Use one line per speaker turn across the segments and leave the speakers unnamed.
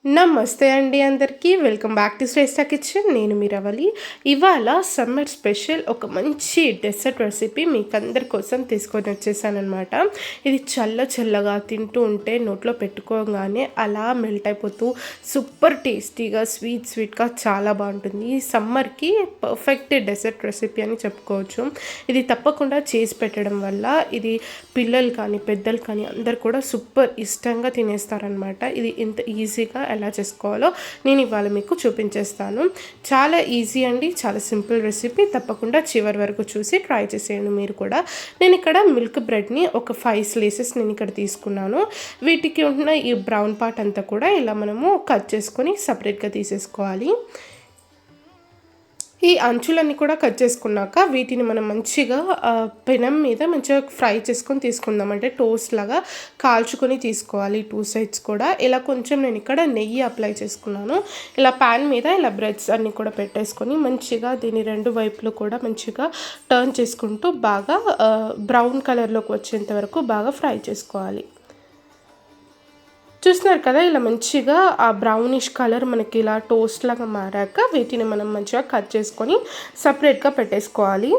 నమస్తే అండి అందరికీ welcome back to Shreshta kitchen. నేను మీ రవలి. ఇవాళ సమ్మర్ స్పెషల్ ఒక మంచి డెసర్ట్ రెసిపీ మీకు అందరి కోసం తీసుకొని వచ్చేసానమాట. ఇది చల్లగా తింటూ ఉంటే నోట్లో పెట్టుకోగానే అలా మెల్ట్ అయిపోతూ సూపర్ టేస్టీగా స్వీట్గా చాలా బాగుంటుంది. ఈ సమ్మర్కి పర్ఫెక్ట్ డెసర్ట్ రెసిపీ అని చెప్పుకోవచ్చు. ఇది తప్పకుండా చేసి పెట్టడం వల్ల ఇది పిల్లలు కానీ పెద్దలు కానీ అందరు కూడా సూపర్ ఇష్టంగా తినేస్తారనమాట. ఇది ఇంత ఈజీగా ఎలా చేసుకోవాలో నేను ఇవాళ మీకు చూపించేస్తాను. చాలా ఈజీ అండి, చాలా సింపుల్ రెసిపీ. తప్పకుండా చివరి వరకు చూసి ట్రై చేసేయండి మీరు కూడా. నేను ఇక్కడ మిల్క్ బ్రెడ్ని ఒక 5 స్లైసెస్ నేను ఇక్కడ తీసుకున్నాను. వీటికి ఉన్న ఈ బ్రౌన్ పార్ట్ అంతా కూడా ఇలా మనము కట్ చేసుకొని సపరేట్గా తీసేసుకోవాలి. ఈ అంచులన్నీ కూడా కట్ చేసుకున్నాక వీటిని మనం మంచిగా పెనం మీద మంచిగా ఫ్రై చేసుకొని తీసుకుందాం. అంటే టోస్ట్ లాగా కాల్చుకొని తీసుకోవాలి 2 సైడ్స్ కూడా. ఇలా కొంచెం నేను ఇక్కడ నెయ్యి అప్లై చేసుకున్నాను. ఇలా ప్యాన్ మీద ఇలా బ్రెడ్స్ అన్నీ కూడా పెట్టేసుకొని మంచిగా దీని 2 వైపులు కూడా మంచిగా టర్న్ చేసుకుంటూ బాగా బ్రౌన్ కలర్లోకి వచ్చేంత వరకు బాగా ఫ్రై చేసుకోవాలి. చూస్తున్నారు కదా, ఇలా మంచిగా ఆ బ్రౌనిష్ కలర్ మనకి ఇలా టోస్ట్ లాగా మారాక వీటిని మనం మంచిగా కట్ చేసుకొని సపరేట్గా పెట్టేసుకోవాలి.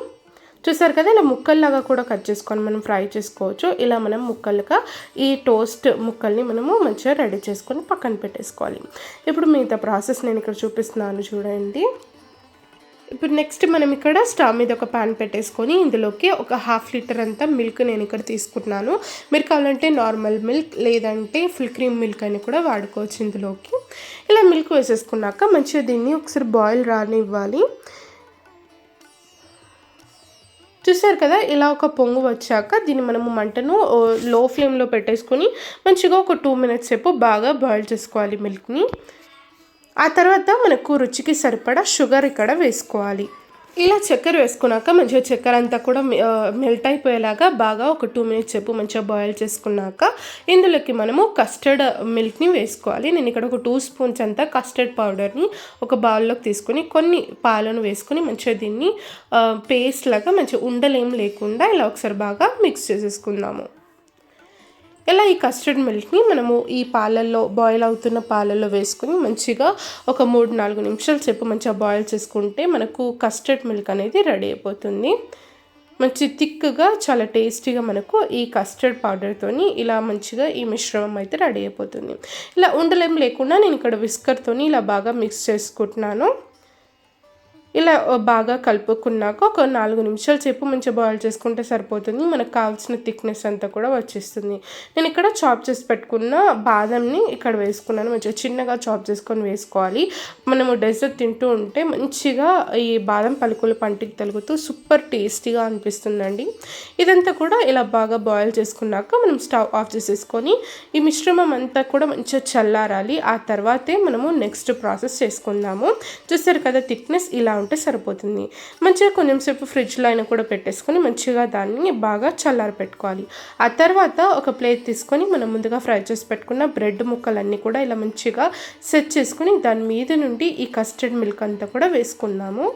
చూసారు కదా, ఇలా ముక్కల్లాగా కూడా కట్ చేసుకొని మనం ఫ్రై చేసుకోవచ్చు. ఇలా మనం ముక్కలుగా ఈ టోస్ట్ ముక్కల్ని మనము మంచిగా రెడీ చేసుకొని పక్కన పెట్టేసుకోవాలి. ఇప్పుడు మిగతా ప్రాసెస్ నేను ఇక్కడ చూపిస్తున్నాను చూడండి. ఇప్పుడు నెక్స్ట్ మనం ఇక్కడ స్టవ్ మీద ఒక ప్యాన్ పెట్టేసుకొని ఇందులోకి ఒక 1/2 లీటర్ అంతా మిల్క్ నేను ఇక్కడ తీసుకుంటున్నాను. మీరు కావాలంటే నార్మల్ మిల్క్ లేదంటే ఫుల్ క్రీమ్ మిల్క్ అని కూడా వాడుకోవచ్చు. ఇందులోకి ఇలా మిల్క్ వేసేసుకున్నాక మంచిగా దీన్ని ఒకసారి బాయిల్ రానివ్వాలి. చూసారు కదా, ఇలా ఒక పొంగు వచ్చాక దీన్ని మనము మంటను లో ఫ్లేమ్లో పెట్టేసుకొని మంచిగా ఒక 2 మినిట్స్ సేపు బాగా బాయిల్ చేసుకోవాలి మిల్క్ని. ఆ తర్వాత మనకు రుచికి సరిపడా షుగర్ ఇక్కడ వేసుకోవాలి. ఇలా చక్కెర వేసుకున్నాక మంచిగా చక్కెర అంతా కూడా మెల్ట్ అయిపోయేలాగా బాగా ఒక 2 మినిట్స్ సేపు మంచిగా బాయిల్ చేసుకున్నాక ఇందులోకి మనము కస్టర్డ్ మిల్క్ని వేసుకోవాలి. నేను ఇక్కడ ఒక 2 స్పూన్స్ అంతా కస్టర్డ్ పౌడర్ని ఒక బౌల్లోకి తీసుకొని కొన్ని పాలను వేసుకొని మంచిగా దీన్ని పేస్ట్ లాగా మంచిగా ఉండలేం లేకుండా ఇలా ఒకసారి బాగా మిక్స్ చేసేసుకుందాము. ఇలా ఈ కస్టర్డ్ మిల్క్ని మనము ఈ పాలల్లో బాయిల్ అవుతున్న పాలల్లో వేసుకొని మంచిగా ఒక 3-4 నిమిషాల సేపు మంచిగా బాయిల్ చేసుకుంటే మనకు కస్టర్డ్ మిల్క్ అనేది రెడీ అయిపోతుంది. మంచి థిక్గా చాలా టేస్టీగా మనకు ఈ కస్టర్డ్ పౌడర్తోని ఇలా మంచిగా ఈ మిశ్రమం అయితే రెడీ అయిపోతుంది. ఇలా ఉండలేం లేకుండా నేను ఇక్కడ విస్కర్తోని ఇలా బాగా మిక్స్ చేసుకుంటున్నాను. ఇలా బాగా కలుపుకున్నాక ఒక 4 నిమిషాల సేపు మంచిగా బాయిల్ చేసుకుంటే సరిపోతుంది. మనకు కావాల్సిన థిక్నెస్ అంతా కూడా వచ్చేస్తుంది. నేను ఇక్కడ చాప్ చేసి పెట్టుకున్న బాదంని ఇక్కడ వేసుకున్నాను. మంచిగా చిన్నగా చాప్ చేసుకొని వేసుకోవాలి. మనము డెజర్ట్ తింటూ ఉంటే మంచిగా ఈ బాదం పలుకులు పంటికి తగులుతూ సూపర్ టేస్టీగా అనిపిస్తుందండి. ఇదంతా కూడా ఇలా బాగా బాయిల్ చేసుకున్నాక మనం స్టవ్ ఆఫ్ చేసేసుకొని ఈ మిశ్రమం అంతా కూడా మంచిగా చల్లారాలి. ఆ తర్వాతే మనము నెక్స్ట్ ప్రాసెస్ చేసుకుందాము. చూస్తారు కదా, థిక్నెస్ ఇలా ఉంటే సరిపోతుంది. మంచిగా కొంచెం సేపు ఫ్రిడ్జ్లో అయినా కూడా పెట్టేసుకొని మంచిగా దాన్ని బాగా చల్లారి పెట్టుకోవాలి. ఆ తర్వాత ఒక ప్లేట్ తీసుకొని మనం ముందుగా ఫ్రై చేసి పెట్టుకున్న బ్రెడ్ ముక్కలన్నీ కూడా ఇలా మంచిగా సెట్ చేసుకొని దాని మీద నుండి ఈ కస్టర్డ్ మిల్క్ అంతా కూడా వేసుకున్నాము.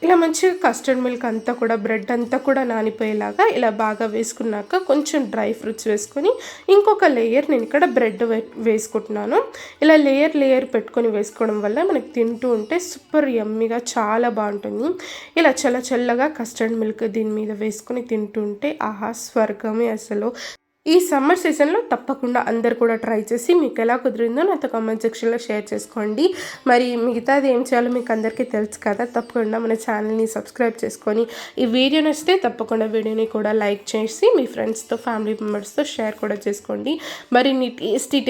ఇలా మంచిగా కస్టర్డ్ మిల్క్ అంతా కూడా బ్రెడ్ అంతా కూడా నానిపోయేలాగా ఇలా బాగా వేసుకున్నాక కొంచెం డ్రై ఫ్రూట్స్ వేసుకొని ఇంకొక లేయర్ నేను ఇక్కడ బ్రెడ్ వేసుకుంటున్నాను. ఇలా లేయర్ పెట్టుకొని వేసుకోవడం వల్ల మనకి తింటూ ఉంటే సూపర్ యమ్మీగా చాలా బాగుంటుంది. ఇలా చల్లగా కస్టర్డ్ మిల్క్ దీని మీద వేసుకొని తింటూ ఉంటే ఆహా స్వర్గమే అసలు. ఈ సమ్మర్ సీజన్లో తప్పకుండా అందరు కూడా ట్రై చేసి మీకు ఎలా కుదిరిందో నాతో కామెంట్ సెక్షన్లో షేర్ చేసుకోండి. మరి మిగతాది ఏం చేయాలో మీకు అందరికీ తెలుసు కదా. తప్పకుండా మన ఛానల్ని సబ్స్క్రైబ్ చేసుకొని ఈ వీడియో నచ్చితే తప్పకుండా వీడియోని కూడా లైక్ చేసి మీ ఫ్రెండ్స్తో ఫ్యామిలీ మెంబర్స్తో షేర్ కూడా చేసుకోండి. మరిన్ని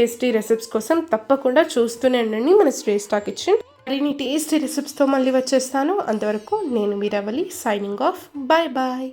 టేస్టీ రెసిపీస్ కోసం తప్పకుండా చూస్తూనే ఉండండి మన శ్రేష్ఠ కిచెన్. మరిన్ని టేస్టీ రెసిపీస్తో మళ్ళీ వచ్చేస్తాను. అంతవరకు నేను మీ రవలి సైనింగ్ ఆఫ్. బాయ్.